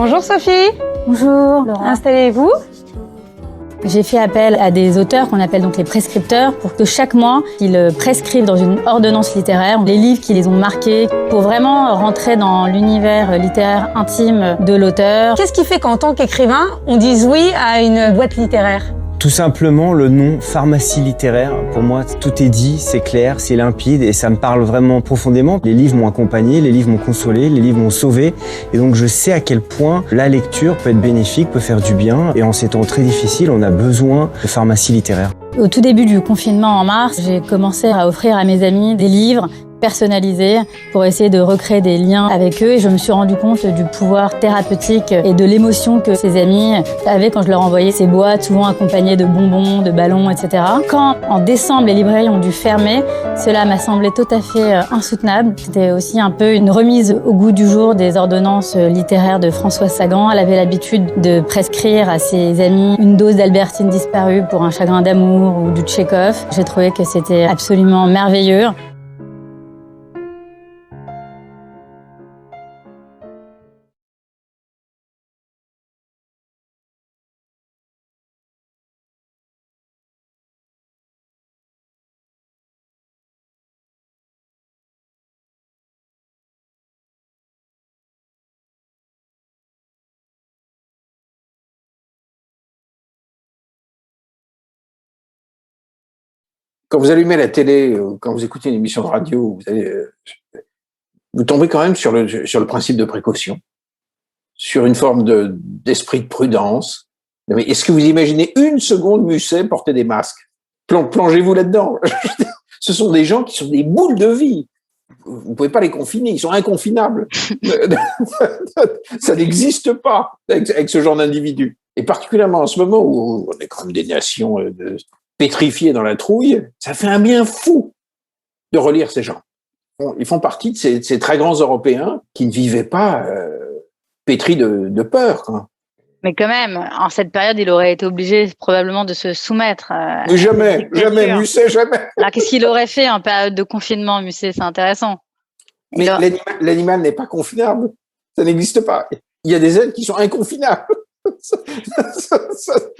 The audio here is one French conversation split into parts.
Bonjour Sophie. Bonjour Laura. Installez-vous. J'ai fait appel à des auteurs qu'on appelle donc les prescripteurs pour que chaque mois, ils prescrivent dans une ordonnance littéraire les livres qui les ont marqués pour vraiment rentrer dans l'univers littéraire intime de l'auteur. Qu'est-ce qui fait qu'en tant qu'écrivain, on dise oui à une boîte littéraire ? Tout simplement le nom pharmacie littéraire, pour moi tout est dit, c'est clair, c'est limpide et ça me parle vraiment profondément. Les livres m'ont accompagné, les livres m'ont consolé, les livres m'ont sauvé et donc je sais à quel point la lecture peut être bénéfique, peut faire du bien et en ces temps très difficiles, on a besoin de pharmacie littéraire. Au tout début du confinement en mars, j'ai commencé à offrir à mes amis des livres personnalisés pour essayer de recréer des liens avec eux et je me suis rendu compte du pouvoir thérapeutique et de l'émotion que ces amis avaient quand je leur envoyais ces boîtes, souvent accompagnées de bonbons, de ballons, etc. Quand en décembre les librairies ont dû fermer, cela m'a semblé tout à fait insoutenable. C'était aussi un peu une remise au goût du jour des ordonnances littéraires de Françoise Sagan. Elle avait l'habitude de prescrire à ses amis une dose d'Albertine disparue pour un chagrin d'amour ou du Tchekhov. J'ai trouvé que c'était absolument merveilleux. Quand vous allumez la télé, quand vous écoutez une émission de radio, vous tombez quand même sur le principe de précaution, sur une forme d'esprit de prudence. Mais est-ce que vous imaginez une seconde Musset porter des masques? Plongez-vous là-dedans. Ce sont des gens qui sont des boules de vie. Vous ne pouvez pas les confiner, ils sont inconfinables. Ça n'existe pas avec ce genre d'individus. Et particulièrement en ce moment où on est comme des nations pétrifiées dans la trouille, ça fait un bien fou de relire ces gens. Ils font partie de ces très grands Européens qui ne vivaient pas pétris de peur, quoi. Mais quand même, en cette période, il aurait été obligé probablement de se soumettre. Mais jamais, Musset, jamais. Alors, qu'est-ce qu'il aurait fait en période de confinement, Musset? C'est intéressant. Mais l'animal n'est pas confinable. Ça n'existe pas. Il y a des êtres qui sont inconfinables.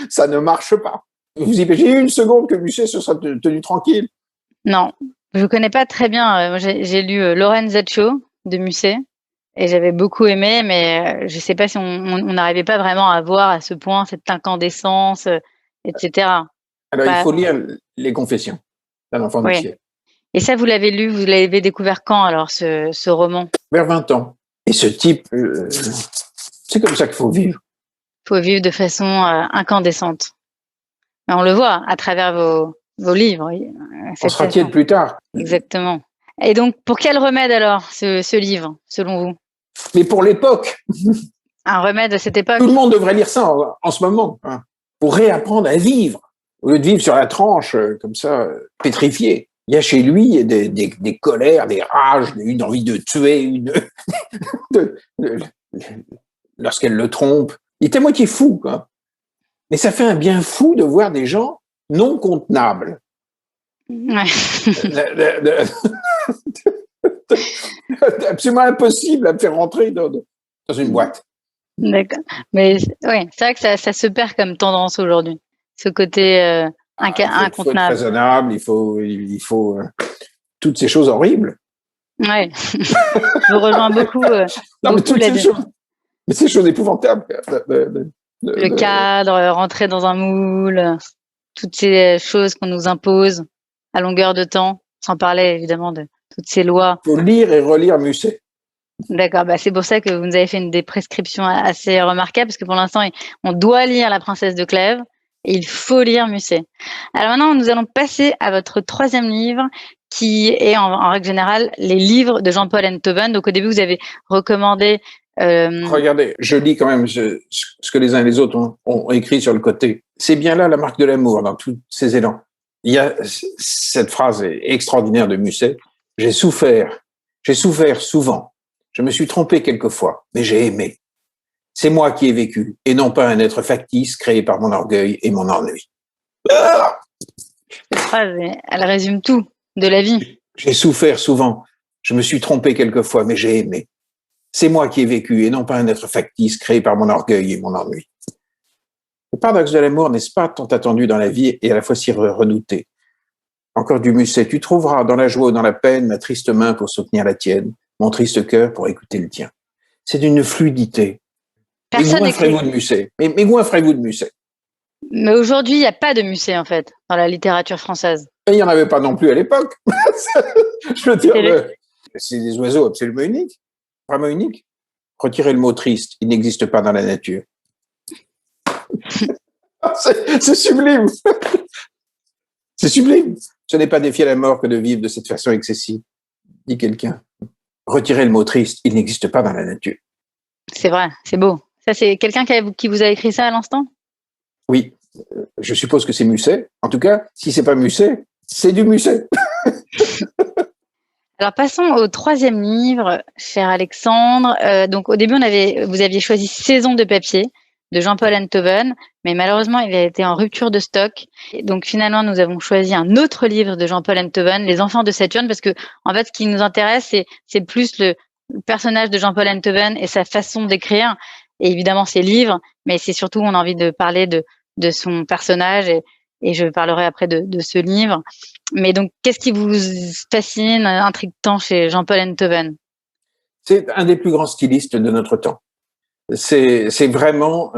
Ça ne marche pas. Vous imaginez une seconde que Musset se sera tenu tranquille? Non, je ne connais pas très bien. Moi, j'ai lu Lorenzaccio de Musset. Et j'avais beaucoup aimé, mais je ne sais pas si on n'arrivait pas vraiment à voir à ce point cette incandescence, etc. Alors, il faut lire les Confessions d'un enfant du ciel. Et ça, vous l'avez lu, vous l'avez découvert quand, alors, ce roman? Vers 20 ans. Et ce type, c'est comme ça qu'il faut vivre. Il faut vivre de façon incandescente. Mais on le voit à travers vos livres. On sera tiède plus tard. Exactement. Et donc, pour quel remède alors, ce livre, selon vous? Mais pour l'époque. Un remède à cette époque. Tout le monde devrait lire ça en ce moment, hein, pour réapprendre à vivre. Au lieu de vivre sur la tranche, comme ça, pétrifié. Il y a chez lui des colères, des rages, une envie de tuer, lorsqu'elle le trompe. Il est à moitié fou, quoi. Mais ça fait un bien fou de voir des gens non contenables. Ouais. Absolument impossible à me faire rentrer dans une boîte. D'accord. Mais oui, c'est vrai que ça se perd comme tendance aujourd'hui. Ce côté incontenable. Il faut être raisonnable, il faut toutes ces choses horribles. Oui, je vous rejoins beaucoup. Non, mais ces choses épouvantables. Le cadre, rentrer dans un moule, toutes ces choses qu'on nous impose à longueur de temps, sans parler évidemment de toutes ces lois. Il faut lire et relire Musset. D'accord, c'est pour ça que vous nous avez fait des prescriptions assez remarquables, parce que pour l'instant, on doit lire La Princesse de Clèves et il faut lire Musset. Alors maintenant, nous allons passer à votre troisième livre, qui est en règle générale les livres de Jean-Paul Enthoven. Donc au début, vous avez recommandé... Regardez, je lis quand même ce que les uns et les autres ont écrit sur le côté. C'est bien là la marque de l'amour dans tous ces élans. Il y a cette phrase extraordinaire de Musset. J'ai souffert souvent. Je me suis trompé quelquefois, mais j'ai aimé. C'est moi qui ai vécu, et non pas un être factice créé par mon orgueil et mon ennui. Cette phrase, elle résume tout de la vie. J'ai souffert souvent. Je me suis trompé quelquefois, mais j'ai aimé. C'est moi qui ai vécu et non pas un être factice créé par mon orgueil et mon ennui. Le paradoxe de l'amour, n'est-ce pas tant attendu dans la vie et à la fois si redouté? Encore du Musset, tu trouveras dans la joie ou dans la peine ma triste main pour soutenir la tienne, mon triste cœur pour écouter le tien. C'est d'une fluidité. Personne Mais goinfrez-vous de Musset. Mais goinfrez-vous de Musset. Mais aujourd'hui, il n'y a pas de Musset, en fait, dans la littérature française. Et il n'y en avait pas non plus à l'époque. Je veux dire, C'est c'est des oiseaux absolument uniques, vraiment uniques. Retirez le mot triste, il n'existe pas dans la nature. C'est sublime. C'est sublime. Ce n'est pas défier la mort que de vivre de cette façon excessive, dit quelqu'un. Retirez le mot triste, il n'existe pas dans la nature. C'est vrai, c'est beau. Ça, c'est quelqu'un qui vous a écrit ça à l'instant? Oui, je suppose que c'est Musset. En tout cas, si c'est pas Musset, c'est du Musset. Alors passons au troisième livre, cher Alexandre. Donc au début, vous aviez choisi Saison de papier de Jean-Paul Enthoven, mais malheureusement, il a été en rupture de stock. Et donc finalement, nous avons choisi un autre livre de Jean-Paul Enthoven, Les Enfants de Saturne, parce que en fait, ce qui nous intéresse, c'est plus le personnage de Jean-Paul Enthoven et sa façon d'écrire, et évidemment ses livres, mais c'est surtout, on a envie de parler de son personnage, et je parlerai après de ce livre. Mais donc, qu'est-ce qui vous fascine, intrigue tant chez Jean-Paul Enthoven? C'est un des plus grands stylistes de notre temps. C'est vraiment...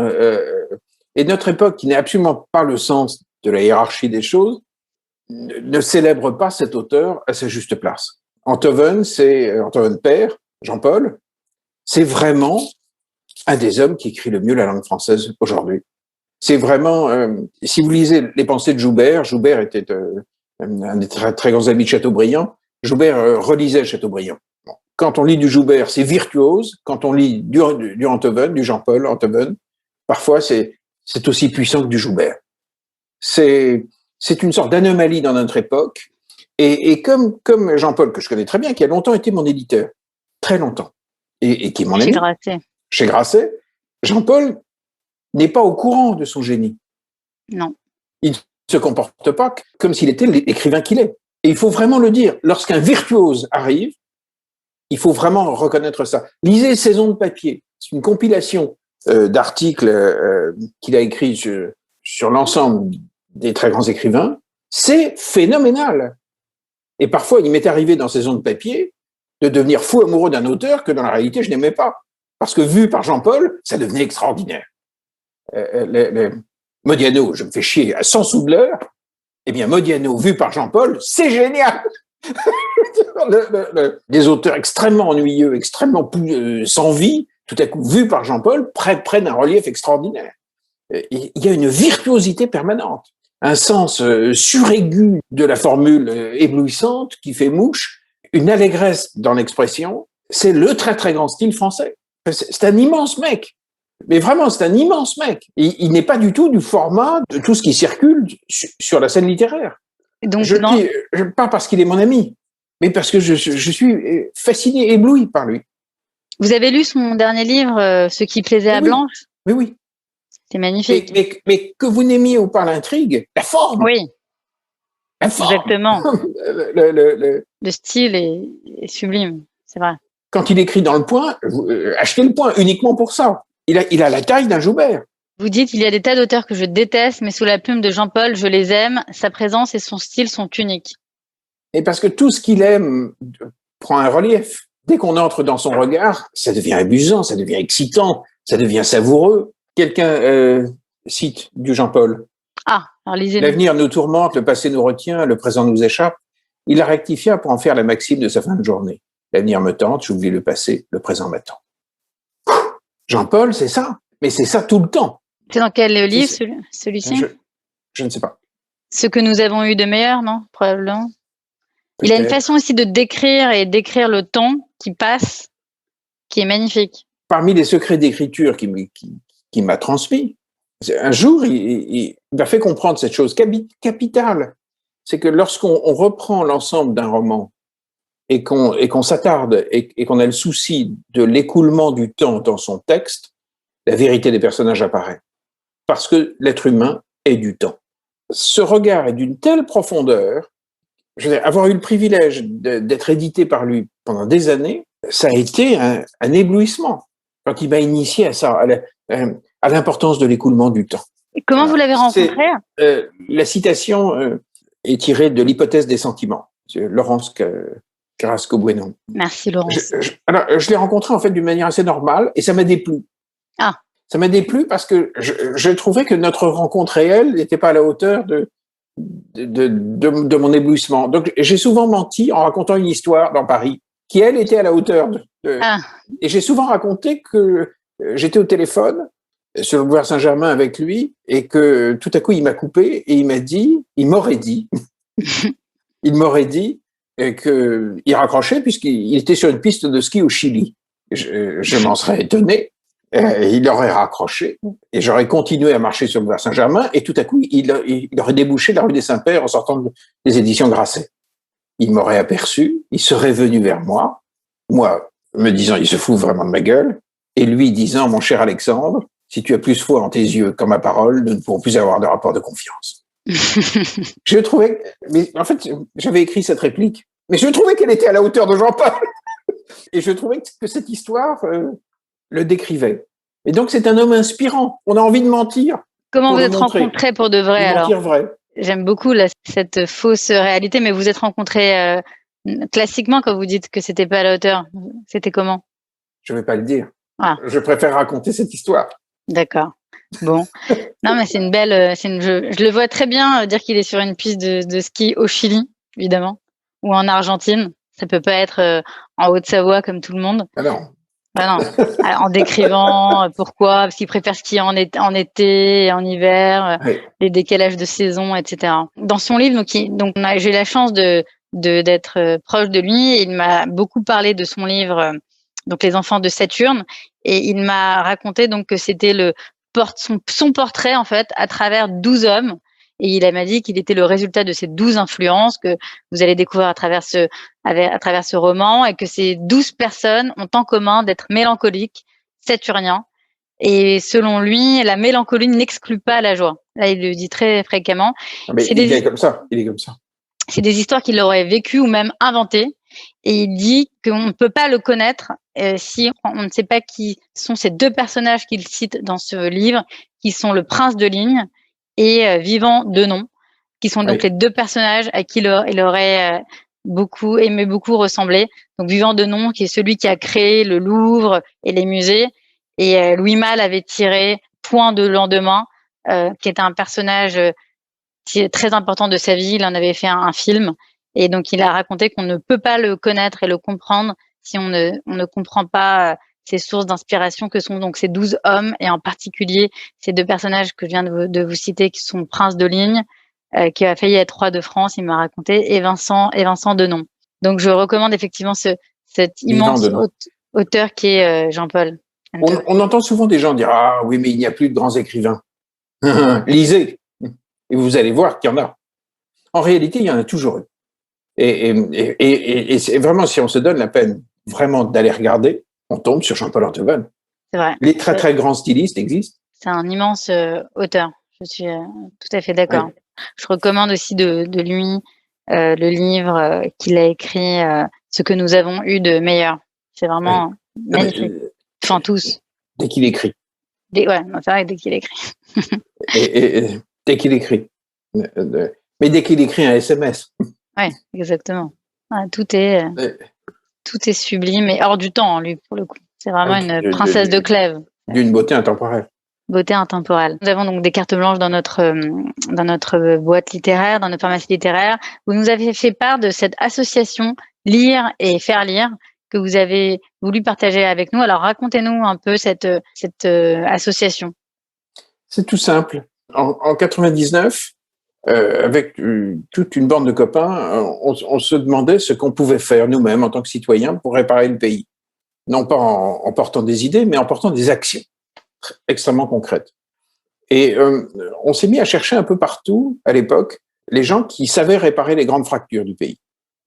et notre époque, qui n'est absolument pas le sens de la hiérarchie des choses, ne célèbre pas cet auteur à sa juste place. Enthoven, c'est Enthoven père, Jean-Paul, c'est vraiment un des hommes qui écrit le mieux la langue française aujourd'hui. C'est vraiment... si vous lisez les pensées de Joubert, Joubert était un des très, très grands amis de Chateaubriand, Joubert relisait Chateaubriand. Quand on lit du Joubert, c'est virtuose. Quand on lit du Enthoven, du Jean-Paul Enthoven, parfois c'est aussi puissant que du Joubert. C'est une sorte d'anomalie dans notre époque. Et comme Jean-Paul, que je connais très bien, qui a longtemps été mon éditeur, très longtemps, et qui est mon ami, chez Grasset, Jean-Paul n'est pas au courant de son génie. Non. Il ne se comporte pas comme s'il était l'écrivain qu'il est. Et il faut vraiment le dire. Lorsqu'un virtuose arrive, il faut vraiment reconnaître ça. Lisez Saison de papier. C'est une compilation d'articles qu'il a écrits sur l'ensemble des très grands écrivains. C'est phénoménal. Et parfois, il m'est arrivé dans Saison de papier de devenir fou amoureux d'un auteur que dans la réalité, je n'aimais pas. Parce que vu par Jean-Paul, ça devenait extraordinaire. Modiano, je me fais chier à 100 sous de l'heure. Eh bien, Modiano, vu par Jean-Paul, c'est génial. Des auteurs extrêmement ennuyeux, extrêmement sans vie, tout à coup vus par Jean-Paul, prennent un relief extraordinaire. Il y a une virtuosité permanente, un sens suraigu de la formule éblouissante qui fait mouche, une allégresse dans l'expression. C'est le très très grand style français. C'est un immense mec. Mais vraiment, c'est un immense mec. Il n'est pas du tout du format de tout ce qui circule sur la scène littéraire. Donc, pas parce qu'il est mon ami, mais parce que je suis fasciné, ébloui par lui. Vous avez lu son dernier livre, Ce qui plaisait à Blanche? Oui, oui. C'est magnifique. Mais que vous n'aimiez ou pas l'intrigue, la forme. Oui. La forme. Exactement. Le style est sublime, c'est vrai. Quand il écrit dans Le Point, achetez Le Point uniquement pour ça. Il a la taille d'un Joubert. Vous dites, il y a des tas d'auteurs que je déteste, mais sous la plume de Jean-Paul, je les aime. Sa présence et son style sont uniques. Et parce que tout ce qu'il aime prend un relief. Dès qu'on entre dans son regard, ça devient amusant, ça devient excitant, ça devient savoureux. Quelqu'un cite du Jean-Paul. Ah, alors lisez-le. L'avenir nous tourmente, le passé nous retient, le présent nous échappe. Il a rectifié pour en faire la maxime de sa fin de journée. L'avenir me tente, j'oublie le passé, le présent m'attend. Jean-Paul, c'est ça. Mais c'est ça tout le temps. C'est dans quel livre, celui-ci? Je ne sais pas. Ce que nous avons eu de meilleur, non? Probablement. Il a une façon aussi de décrire et d'écrire le temps qui passe, qui est magnifique. Parmi les secrets d'écriture qu'il m'a transmis, un jour, il m'a fait comprendre cette chose capitale. C'est que lorsqu'on reprend l'ensemble d'un roman et qu'on s'attarde et qu'on a le souci de l'écoulement du temps dans son texte, la vérité des personnages apparaît. Parce que l'être humain est du temps. Ce regard est d'une telle profondeur, je veux dire, avoir eu le privilège d'être édité par lui pendant des années, ça a été un éblouissement quand il m'a initié à ça, à l'importance de l'écoulement du temps. Et comment vous l'avez rencontré? La citation est tirée de l'hypothèse des sentiments, Laurence Carrasco-Bueno. Merci Laurence. Je l'ai rencontré en fait d'une manière assez normale et ça m'a déplu. Ah. Ça m'a déplu parce que je trouvais que notre rencontre réelle n'était pas à la hauteur de mon éblouissement. Donc j'ai souvent menti en racontant une histoire dans Paris qui elle était à la hauteur Et j'ai souvent raconté que j'étais au téléphone sur le boulevard Saint-Germain avec lui et que tout à coup il m'a coupé et il m'aurait dit qu'il raccrochait puisqu'il était sur une piste de ski au Chili. Je m'en serais étonné. Il aurait raccroché et j'aurais continué à marcher sur le boulevard Saint-Germain et tout à coup il aurait débouché la rue des Saints-Pères en sortant des éditions Grasset. Il m'aurait aperçu, il serait venu vers moi me disant il se fout vraiment de ma gueule et lui disant mon cher Alexandre, si tu as plus foi en tes yeux qu'en ma parole, nous ne pourrons plus avoir de rapport de confiance. Je trouvais, mais en fait, j'avais écrit cette réplique, mais je trouvais qu'elle était à la hauteur de Jean-Paul. Et je trouvais que cette histoire le décrivait. Et donc, c'est un homme inspirant. On a envie de mentir. Comment vous êtes rencontrés pour de vrai alors? Mentir vrai. J'aime beaucoup cette fausse réalité, mais vous êtes rencontrés classiquement quand vous dites que c'était pas à la hauteur. C'était comment? Je vais pas le dire. Ah. Je préfère raconter cette histoire. D'accord. Bon. Non, mais c'est une belle. Je le vois très bien dire qu'il est sur une piste de ski au Chili, évidemment, ou en Argentine. Ça peut pas être en Haute-Savoie comme tout le monde. Ah non. Ah non. En décrivant pourquoi, parce qu'il préfère skier en été et en hiver, Oui. Les décalages de saison, etc. Dans son livre, j'ai eu la chance d'être proche de lui. Et il m'a beaucoup parlé de son livre, donc Les enfants de Saturne, et il m'a raconté donc que c'était son portrait en fait à travers 12 hommes. Et il m'a dit qu'il était le résultat de ces 12 influences que vous allez découvrir à travers ce roman, et que ces 12 personnes ont en commun d'être mélancoliques, saturniens. Et selon lui, la mélancolie n'exclut pas la joie. Là, il le dit très fréquemment. Mais il est comme ça. C'est des histoires qu'il aurait vécues ou même inventées. Et il dit qu'on ne peut pas le connaître si on ne sait pas qui sont ces deux personnages qu'il cite dans ce livre, qui sont le prince de Ligne et Vivant Denon, qui sont donc les deux personnages à qui il aurait aimé beaucoup ressembler. Donc Vivant Denon, qui est celui qui a créé le Louvre et les musées, et Louis Malle avait tiré Point de lendemain, qui est un personnage très important de sa vie. Il en avait fait un film, et donc il a raconté qu'on ne peut pas le connaître et le comprendre si on ne comprend pas ces sources d'inspiration que sont donc ces 12 hommes, et en particulier ces deux personnages que je viens de vous citer, qui sont Prince de Ligne, qui a failli être roi de France, il m'a raconté, et Vincent Denon. Donc je recommande effectivement cet immense auteur qui est Jean-Paul. On entend souvent des gens dire « Ah oui, mais il n'y a plus de grands écrivains. Lisez, et vous allez voir qu'il y en a. » En réalité, il y en a toujours eu. Et c'est vraiment, si on se donne la peine vraiment d'aller regarder, on tombe sur Jean-Paul Ortevel. C'est vrai. Les très très grands stylistes existent. C'est un immense auteur. Je suis tout à fait d'accord. Oui. Je recommande aussi de lui le livre qu'il a écrit, Ce que nous avons eu de meilleur. C'est vraiment magnifique. Enfin, tous. Dès qu'il écrit. C'est vrai, dès qu'il écrit. et dès qu'il écrit. Mais dès qu'il écrit un SMS. Oui, exactement. Tout est sublime et hors du temps, lui, pour le coup. C'est vraiment une princesse de Clèves. D'une beauté intemporelle. Beauté intemporelle. Nous avons donc des cartes blanches dans notre boîte littéraire, dans notre pharmacie littéraire. Vous nous avez fait part de cette association Lire et Faire Lire que vous avez voulu partager avec nous. Alors, racontez-nous un peu cette association. C'est tout simple. En 99, avec toute une bande de copains, on se demandait ce qu'on pouvait faire nous-mêmes en tant que citoyens pour réparer le pays. Non pas en portant des idées, mais en portant des actions extrêmement concrètes. Et on s'est mis à chercher un peu partout, à l'époque, les gens qui savaient réparer les grandes fractures du pays.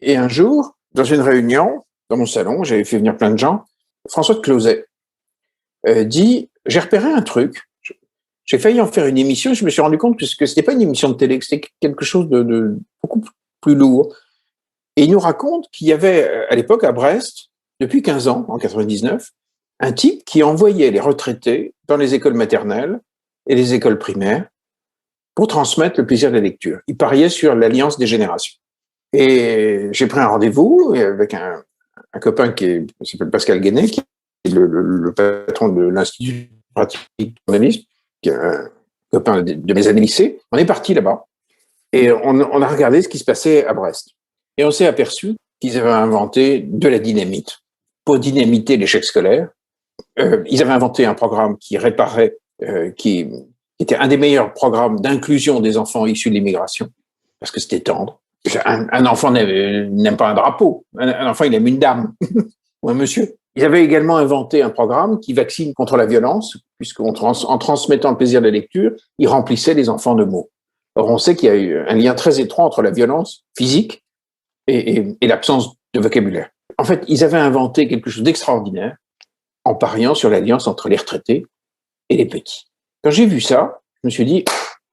Et un jour, dans une réunion, dans mon salon, j'avais fait venir plein de gens, François de Closet dit « J'ai repéré un truc, j'ai failli en faire une émission, je me suis rendu compte que ce n'était pas une émission de télé, que c'était quelque chose de beaucoup plus lourd. » Et il nous raconte qu'il y avait, à l'époque, à Brest, depuis 15 ans, en 99, un type qui envoyait les retraités dans les écoles maternelles et les écoles primaires pour transmettre le plaisir de la lecture. Il pariait sur l'alliance des générations. Et j'ai pris un rendez-vous avec un copain qui s'appelle Pascal Guénet, qui est le patron de l'Institut pratique du journalisme, qui est un copain de mes années lycée. On est parti là-bas et on a regardé ce qui se passait à Brest. Et on s'est aperçu qu'ils avaient inventé de la dynamite pour dynamiter l'échec scolaire. Ils avaient inventé un programme qui réparait, qui était un des meilleurs programmes d'inclusion des enfants issus de l'immigration, parce que c'était tendre. Un enfant n'aime pas un drapeau. Un enfant, il aime une dame ou un monsieur. Ils avaient également inventé un programme qui vaccine contre la violence, puisqu'en transmettant le plaisir de la lecture, ils remplissaient les enfants de mots. Or, on sait qu'il y a eu un lien très étroit entre la violence physique et l'absence de vocabulaire. En fait, ils avaient inventé quelque chose d'extraordinaire en pariant sur l'alliance entre les retraités et les petits. Quand j'ai vu ça, je me suis dit,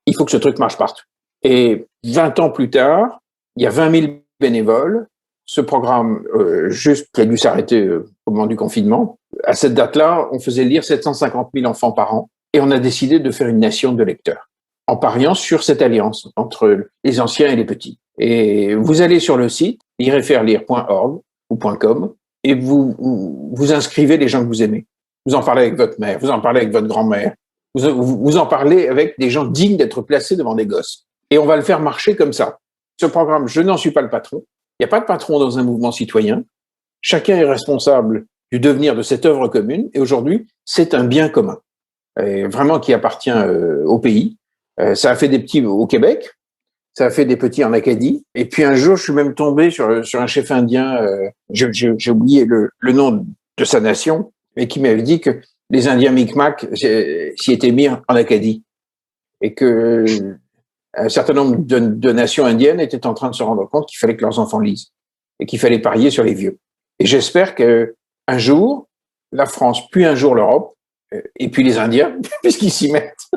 il faut que ce truc marche partout. Et 20 ans plus tard, il y a 20 000 bénévoles. Ce programme, juste, qui a dû s'arrêter au moment du confinement. À cette date-là, on faisait lire 750 000 enfants par an. Et on a décidé de faire une nation de lecteurs, en pariant sur cette alliance entre les anciens et les petits. Et vous allez sur le site, lireetfairelire.org ou .com, et vous inscrivez les gens que vous aimez. Vous en parlez avec votre mère, vous en parlez avec votre grand-mère, vous en parlez avec des gens dignes d'être placés devant des gosses. Et on va le faire marcher comme ça. Ce programme, je n'en suis pas le patron. Il n'y a pas de patron dans un mouvement citoyen. Chacun est responsable du devenir de cette œuvre commune. Et aujourd'hui, c'est un bien commun, et vraiment qui appartient au pays. Ça a fait des petits au Québec, ça a fait des petits en Acadie. Et puis un jour, je suis même tombé sur un chef indien, j'ai oublié le nom de sa nation, mais qui m'avait dit que les Indiens Micmac s'y étaient mis en Acadie. Et que un certain nombre de nations indiennes étaient en train de se rendre compte qu'il fallait que leurs enfants lisent et qu'il fallait parier sur les vieux. Et j'espère que un jour, la France, puis un jour l'Europe, et puis les Indiens, puisqu'ils s'y mettent,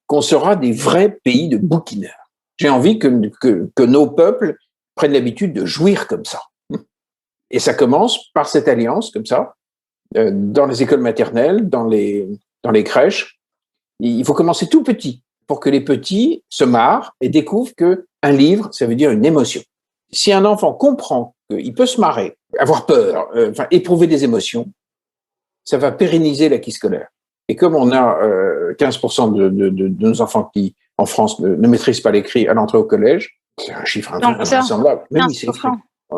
qu'on sera des vrais pays de bouquineurs. J'ai envie que nos peuples prennent l'habitude de jouir comme ça. Et ça commence par cette alliance, comme ça, dans les écoles maternelles, dans les crèches. Il faut commencer tout petit, pour que les petits se marrent et découvrent qu'un livre, ça veut dire une émotion. Si un enfant comprend qu'il peut se marrer, avoir peur, éprouver des émotions, ça va pérenniser l'acquis scolaire. Et comme on a 15% de nos enfants qui, en France, ne maîtrisent pas l'écrit à l'entrée au collège, c'est un chiffre invraisemblable. Mais oui,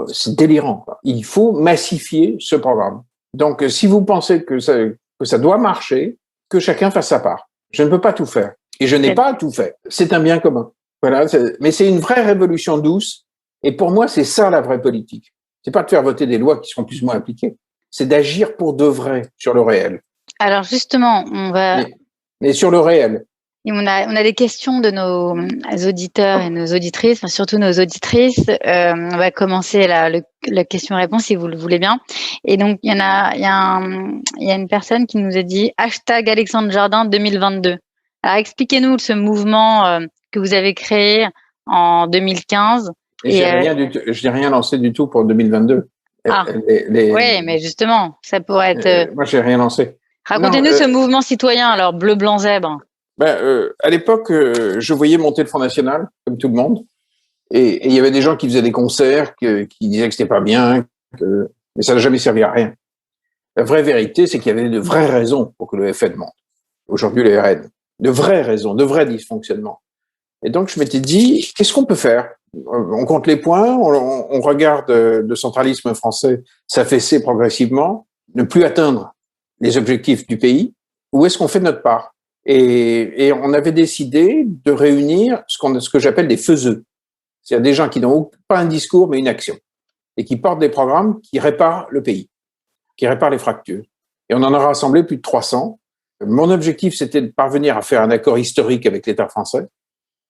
c'est délirant. Il faut massifier ce programme. Donc, si vous pensez que ça doit marcher, que chacun fasse sa part. Je ne peux pas tout faire. Et je n'ai pas tout fait. C'est un bien commun. Voilà. Mais c'est une vraie révolution douce. Et pour moi, c'est ça la vraie politique. C'est pas de faire voter des lois qui seront plus ou moins appliquées. C'est d'agir pour de vrai sur le réel. Alors justement, on va. Mais sur le réel. Et on a des questions de nos auditeurs et nos auditrices, enfin surtout nos auditrices. On va commencer la question-réponse si vous le voulez bien. Et donc il y a une personne qui nous a dit #Alexandre Jardin 2022. Alors expliquez-nous ce mouvement que vous avez créé en 2015. Je n'ai rien lancé du tout pour 2022. Ah. Oui, mais justement, ça pourrait être. Moi, j'ai rien lancé. Racontez-nous ce mouvement citoyen, alors bleu, blanc, zèbre. À l'époque, je voyais monter le Front National, comme tout le monde, et il y avait des gens qui faisaient des concerts, qui disaient que c'était pas bien, mais ça n'a jamais servi à rien. La vraie vérité, c'est qu'il y avait de vraies raisons pour que le FN monte. Aujourd'hui, le RN. De vraies raisons, de vrais dysfonctionnements. Et donc, je m'étais dit, qu'est-ce qu'on peut faire? On compte les points, on regarde le centralisme français s'affaisser progressivement, ne plus atteindre les objectifs du pays. Où est-ce qu'on fait notre part? Et on avait décidé de réunir ce que j'appelle des faiseux. C'est-à-dire des gens qui n'ont pas un discours, mais une action. Et qui portent des programmes qui réparent le pays, qui réparent les fractures. Et on en a rassemblé plus de 300. Mon objectif, c'était de parvenir à faire un accord historique avec l'État français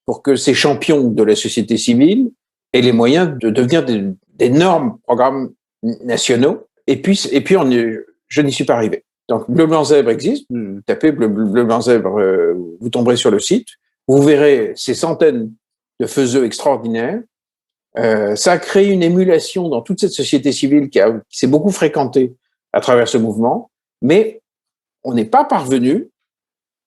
pour que ces champions de la société civile aient les moyens de devenir d'énormes programmes nationaux. Et puis je n'y suis pas arrivé. Donc, Bleu, Blanc, Zèbre existe. Vous tapez Bleu, Blanc, Zèbre, vous tomberez sur le site. Vous verrez ces centaines de faiseux extraordinaires Ça a créé une émulation dans toute cette société civile qui s'est beaucoup fréquentée à travers ce mouvement, mais on n'est pas parvenu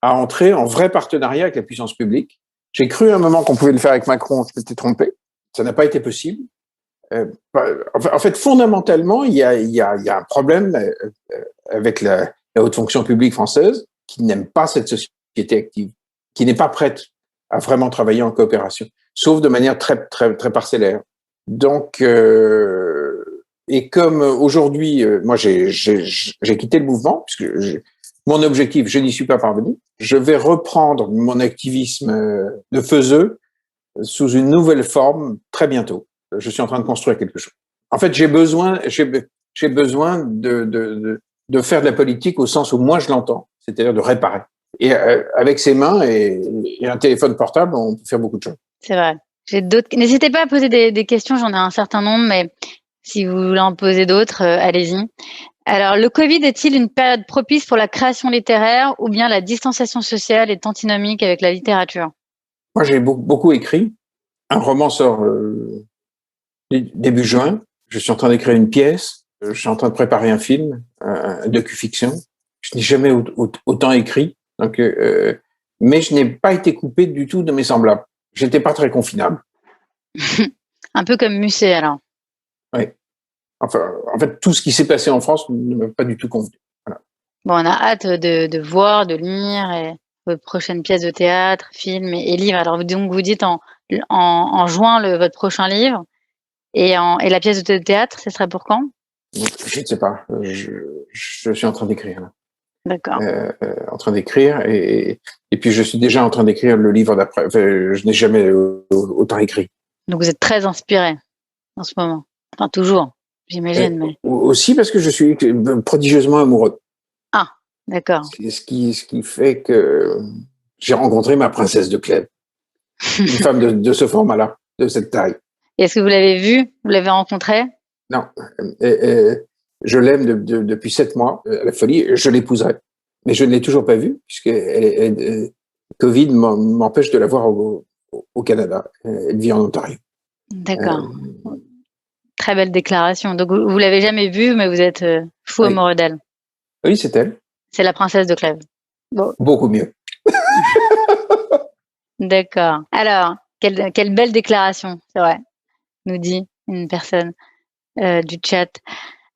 à entrer en vrai partenariat avec la puissance publique. J'ai cru à un moment qu'on pouvait le faire avec Macron, je m'étais trompé. Ça n'a pas été possible. En fait, fondamentalement, il y a un problème avec la haute fonction publique française qui n'aime pas cette société active, qui n'est pas prête à vraiment travailler en coopération, sauf de manière très, très, très parcellaire. Donc, et comme aujourd'hui, moi, j'ai quitté le mouvement, puisque mon objectif, je n'y suis pas parvenu, je vais reprendre mon activisme de faiseux sous une nouvelle forme très bientôt. Je suis en train de construire quelque chose. En fait, j'ai besoin de faire de la politique au sens où moi je l'entends, c'est-à-dire de réparer. Et avec ses mains et un téléphone portable, on peut faire beaucoup de choses. C'est vrai. N'hésitez pas à poser des questions, j'en ai un certain nombre, mais si vous voulez en poser d'autres, allez-y. Alors, le Covid est-il une période propice pour la création littéraire ou bien la distanciation sociale est antinomique avec la littérature? Moi, j'ai beaucoup écrit. Un roman sort début juin. Je suis en train d'écrire une pièce. Je suis en train de préparer un film, un docu-fiction. Je n'ai jamais autant écrit. Donc, mais je n'ai pas été coupé du tout de mes semblables. J'étais pas très confinable. Un peu comme Musset, alors. Oui. Enfin, en fait, tout ce qui s'est passé en France ne m'a pas du tout convenu. Voilà. Bon, on a hâte de voir, de lire et vos prochaines pièces de théâtre, films et livres. Alors, donc, vous dites en juin votre prochain livre et la pièce de théâtre, ce serait pour quand? Je ne sais pas. Je suis en train d'écrire. Là. D'accord. En train d'écrire et puis je suis déjà en train d'écrire le livre d'après. Enfin, je n'ai jamais autant écrit. Donc vous êtes très inspiré en ce moment. Enfin, toujours, j'imagine. Mais... Aussi parce que je suis prodigieusement amoureux. Ah, d'accord. Ce qui fait que j'ai rencontré ma princesse de Clèves. Une femme de ce format-là, de cette taille. Et est-ce que vous l'avez vue? Vous l'avez rencontrée? Non. Je l'aime depuis 7 mois, à la folie. Je l'épouserai. Mais je ne l'ai toujours pas vue, puisque Covid m'empêche de la voir au Canada. Elle vit en Ontario. D'accord. Très belle déclaration. Donc, vous l'avez jamais vue, mais vous êtes fou amoureux d'elle. Oui, c'est elle. C'est la princesse de Clèves. Bon. Beaucoup mieux. D'accord. Alors, quelle belle déclaration, c'est vrai, nous dit une personne du chat.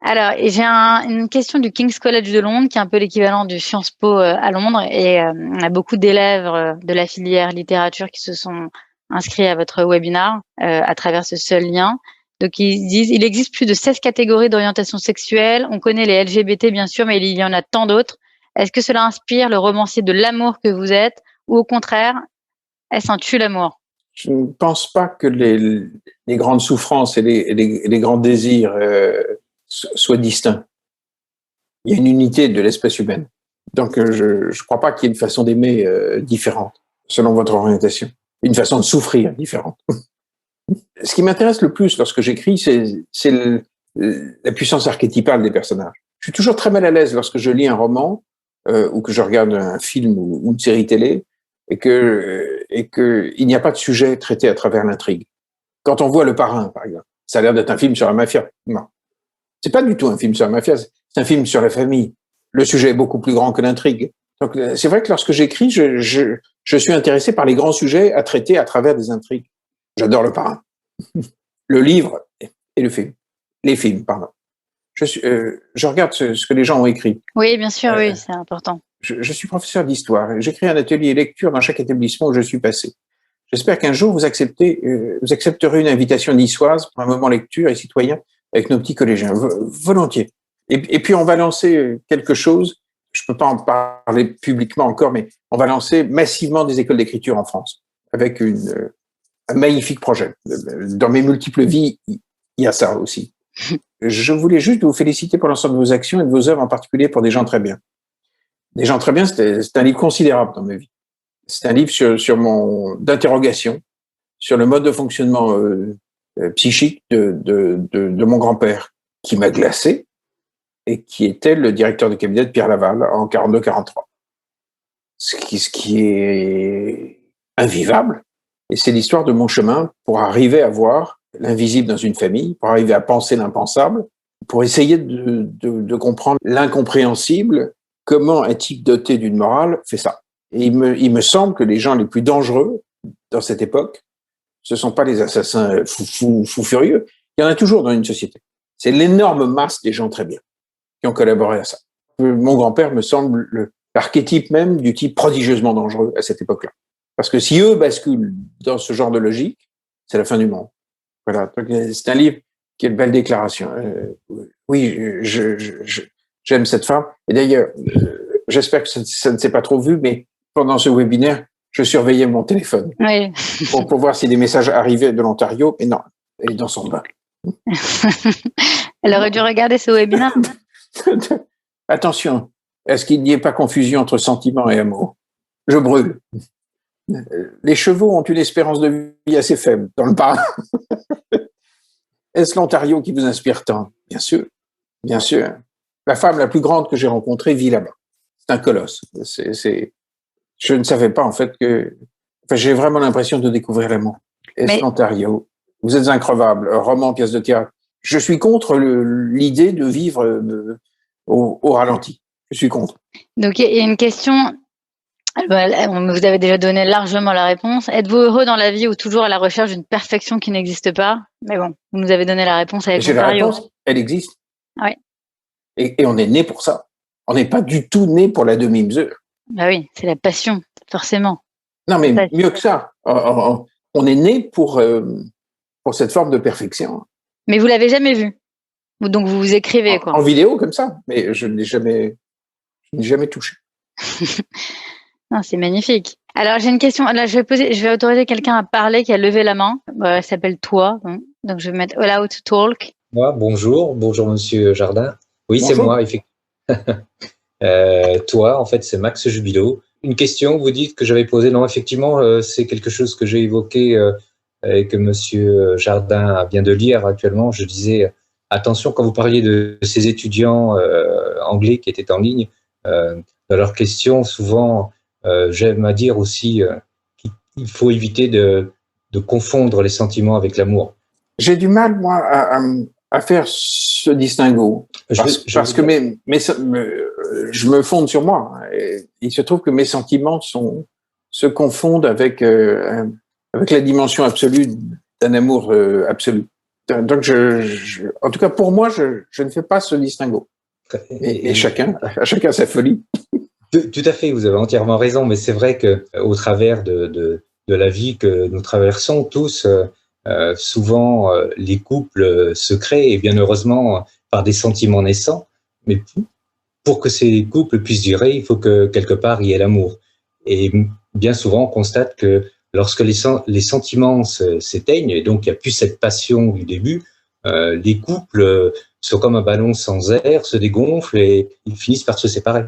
Alors, j'ai une question du King's College de Londres, qui est un peu l'équivalent du Sciences Po à Londres, et on a beaucoup d'élèves de la filière littérature qui se sont inscrits à votre webinar à travers ce seul lien. Donc, ils disent, il existe plus de 16 catégories d'orientation sexuelle. On connaît les LGBT, bien sûr, mais il y en a tant d'autres. Est-ce que cela inspire le romancier de l'amour que vous êtes, ou au contraire, est-ce un tue-l'amour? Je ne pense pas que les grandes souffrances et les grands désirs soient distincts. Il y a une unité de l'espèce humaine. Donc, je ne crois pas qu'il y ait une façon d'aimer différente, selon votre orientation. Une façon de souffrir différente. Ce qui m'intéresse le plus lorsque j'écris, c'est la puissance archétypale des personnages. Je suis toujours très mal à l'aise lorsque je lis un roman ou que je regarde un film ou une série télé et que il n'y a pas de sujet traité à travers l'intrigue. Quand on voit Le Parrain, par exemple, ça a l'air d'être un film sur la mafia. Non, c'est pas du tout un film sur la mafia, c'est un film sur la famille. Le sujet est beaucoup plus grand que l'intrigue. Donc c'est vrai que lorsque j'écris, je suis intéressé par les grands sujets à traiter à travers des intrigues. J'adore Le Parrain. Le livre et le film. Les films, pardon. Je regarde ce que les gens ont écrit. Oui, bien sûr, oui, c'est important. Je suis professeur d'histoire et j'écris un atelier lecture dans chaque établissement où je suis passé. J'espère qu'un jour vous accepterez une invitation niçoise pour un moment lecture et citoyen avec nos petits collégiens. Volontiers. Et puis on va lancer quelque chose, je peux pas en parler publiquement encore, mais on va lancer massivement des écoles d'écriture en France avec un magnifique projet. Dans mes multiples vies, il y a ça aussi. Je voulais juste vous féliciter pour l'ensemble de vos actions et de vos œuvres, en particulier pour Des gens très bien. Des gens très bien, c'est un livre considérable dans ma vie. C'est un livre d'interrogation sur le mode de fonctionnement psychique de mon grand-père, qui m'a glacé et qui était le directeur de cabinet de Pierre Laval en 42-43. Ce qui est invivable. Et c'est l'histoire de mon chemin pour arriver à voir l'invisible dans une famille, pour arriver à penser l'impensable, pour essayer de comprendre l'incompréhensible. Comment un type doté d'une morale fait ça? Et il me semble que les gens les plus dangereux dans cette époque, ce sont pas les assassins fous furieux. Il y en a toujours dans une société. C'est l'énorme masse des gens très bien qui ont collaboré à ça. Mon grand-père me semble l'archétype même du type prodigieusement dangereux à cette époque-là. Parce que si eux basculent dans ce genre de logique, c'est la fin du monde. Voilà. Donc, c'est un livre qui est une belle déclaration. Oui, j'aime cette femme. Et d'ailleurs, j'espère que ça ne s'est pas trop vu, mais pendant ce webinaire, je surveillais mon téléphone Oui. pour voir si des messages arrivaient de l'Ontario. Mais non, elle est dans son bain. Elle aurait dû regarder ce webinaire. Attention, est-ce qu'il n'y ait pas confusion entre sentiment et amour? Je brûle. Les chevaux ont une espérance de vie assez faible dans le Bas. Est-ce l'Ontario qui vous inspire tant? Bien sûr, bien sûr. La femme la plus grande que j'ai rencontrée vit là-bas. C'est un colosse. Je ne savais pas en fait que. Enfin, j'ai vraiment l'impression de découvrir l'amour. Est-ce l'Ontario? Vous êtes increvable. Roman, pièce de théâtre. Je suis contre l'idée de vivre au ralenti. Je suis contre. Donc, il y a une question. Vous avez déjà donné largement la réponse. Êtes-vous heureux dans la vie ou toujours à la recherche d'une perfection qui n'existe pas? Mais bon, vous nous avez donné la réponse avec J'ai la l'Ontario. réponse, elle existe. Oui. Et on est né pour ça. On n'est pas du tout né pour la demi-mesure. Bah oui, c'est la passion, forcément. Non, mais mieux que ça. On est né pour cette forme de perfection. Mais vous l'avez jamais vu. Donc vous vous écrivez, quoi. En vidéo, comme ça. Mais je n'ai jamais touché. Non, c'est magnifique. Alors, j'ai une question. Là, je vais autoriser quelqu'un à parler qui a levé la main. Elle s'appelle Toi. Donc, je vais mettre Allow to Talk. Moi, bonjour Monsieur Jardin. Oui, c'est moi, effectivement. Toi, en fait, c'est Max Jubilo. Une question, vous dites que j'avais posée. Non, effectivement, c'est quelque chose que j'ai évoqué et que Monsieur Jardin vient de lire actuellement. Je disais, attention, quand vous parliez de ces étudiants anglais qui étaient en ligne, dans leurs questions, souvent, j'aime à dire aussi qu'il faut éviter de confondre les sentiments avec l'amour. J'ai du mal, moi, à faire ce distinguo. Parce que je me fonde sur moi. Et il se trouve que mes sentiments se confondent avec la dimension absolue d'un amour absolu. Donc, en tout cas, pour moi, je ne fais pas ce distinguo. Et chacun sa folie. Tout à fait, vous avez entièrement raison, mais c'est vrai que au travers de la vie que nous traversons tous, souvent les couples se créent, et bien heureusement par des sentiments naissants, mais pour que ces couples puissent durer, il faut que quelque part il y ait l'amour. Et bien souvent, on constate que lorsque les sentiments s'éteignent, et donc il n'y a plus cette passion du début, les couples sont comme un ballon sans air, se dégonflent et ils finissent par se séparer.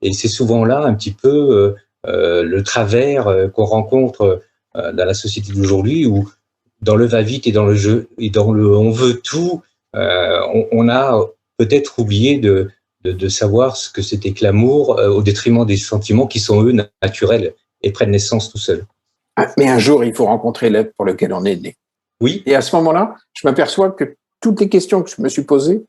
Et c'est souvent là un petit peu le travers qu'on rencontre dans la société d'aujourd'hui, où dans le va-vite et dans le jeu et dans le on veut tout, on a peut-être oublié de savoir ce que c'était que l'amour au détriment des sentiments qui sont eux naturels et prennent naissance tout seuls. Mais un jour, il faut rencontrer l'être pour lequel on est né. Oui. Et à ce moment-là, je m'aperçois que toutes les questions que je me suis posées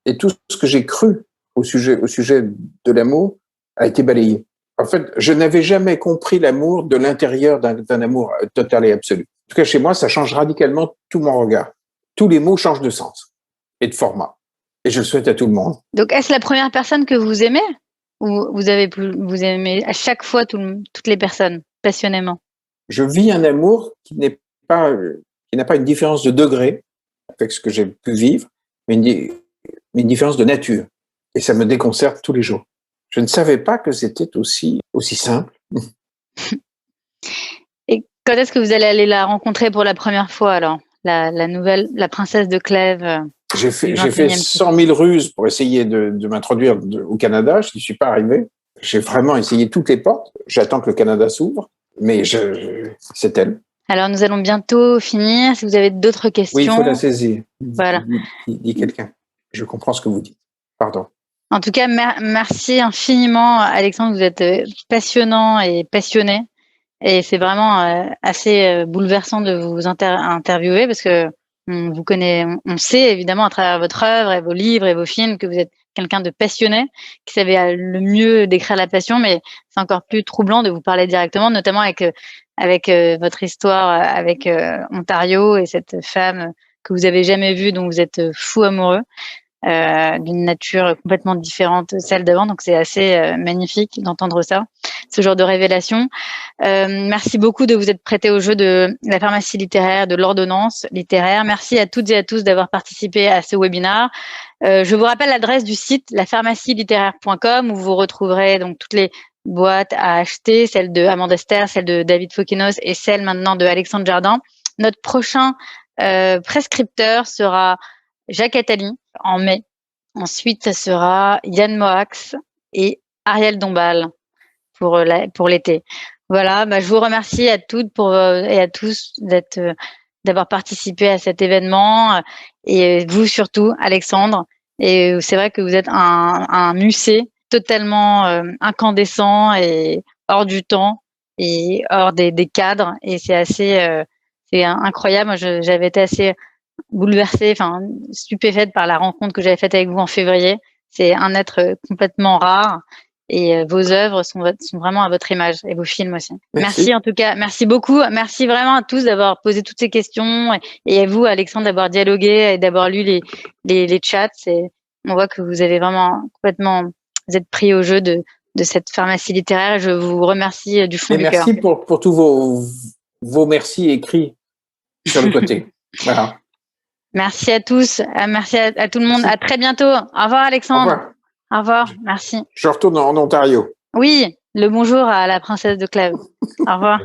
et tout ce que j'ai cru au sujet de l'amour a été balayé. En fait, je n'avais jamais compris l'amour de l'intérieur d'un amour total et absolu. En tout cas, chez moi, ça change radicalement tout mon regard. Tous les mots changent de sens et de format. Et je le souhaite à tout le monde. Donc, est-ce la première personne que vous aimez? Ou vous aimez à chaque fois toutes les personnes, passionnément? Je vis un amour qui n'a pas une différence de degré avec ce que j'ai pu vivre, mais une différence de nature. Et ça me déconcerte tous les jours. Je ne savais pas que c'était aussi simple. Et quand est-ce que vous allez aller la rencontrer pour la première fois, alors? La princesse de Clèves. J'ai fait 100 000 ruses pour essayer de m'introduire au Canada. Je n'y suis pas arrivé. J'ai vraiment essayé toutes les portes. J'attends que le Canada s'ouvre, mais c'est elle. Alors, nous allons bientôt finir. Si vous avez d'autres questions. Oui, il faut la saisir. Voilà. Dit quelqu'un. Je comprends ce que vous dites. Pardon. En tout cas, merci infiniment, Alexandre. Vous êtes passionnant et passionné. Et c'est vraiment assez bouleversant de vous interviewer parce que vous connaît, on sait évidemment à travers votre œuvre et vos livres et vos films que vous êtes quelqu'un de passionné, qui savait le mieux décrire la passion, mais c'est encore plus troublant de vous parler directement, notamment avec votre histoire avec Ontario et cette femme que vous avez jamais vue, dont vous êtes fou amoureux. D'une nature complètement différente de celle d'avant, donc c'est assez magnifique d'entendre ça, ce genre de révélation. Merci beaucoup de vous être prêté au jeu de la pharmacie littéraire, de l'ordonnance littéraire. Merci à toutes et à tous d'avoir participé à ce webinaire. Je vous rappelle l'adresse du site lapharmacielittéraire.com où vous retrouverez donc toutes les boîtes à acheter, celle de Amanda Ster, celle de David Fokinos et celle maintenant de Alexandre Jardin. Notre prochain prescripteur sera Jacques Attali en mai. Ensuite, ce sera Yann Moax et Ariel Dombal pour l'été. Voilà, je vous remercie à toutes et à tous d'avoir participé à cet événement et vous surtout, Alexandre. Et c'est vrai que vous êtes un musée totalement incandescent et hors du temps et hors des cadres. Et c'est assez c'est incroyable. Moi, j'avais été assez bouleversée, stupéfaite par la rencontre que j'avais faite avec vous en février. C'est un être complètement rare et vos œuvres sont vraiment à votre image et vos films aussi. Merci en tout cas, merci beaucoup. Merci vraiment à tous d'avoir posé toutes ces questions et à vous, Alexandre, d'avoir dialogué et d'avoir lu les chats. On voit que vous avez vraiment vous êtes pris au jeu de cette pharmacie littéraire. Je vous remercie du fond du cœur. Merci pour tous vos merci écrits sur le côté. Voilà. Merci à tous. Merci à tout le monde. Merci. À très bientôt. Au revoir, Alexandre. Au revoir. Merci. Je retourne en Ontario. Oui, le bonjour à la princesse de Clèves. Au revoir.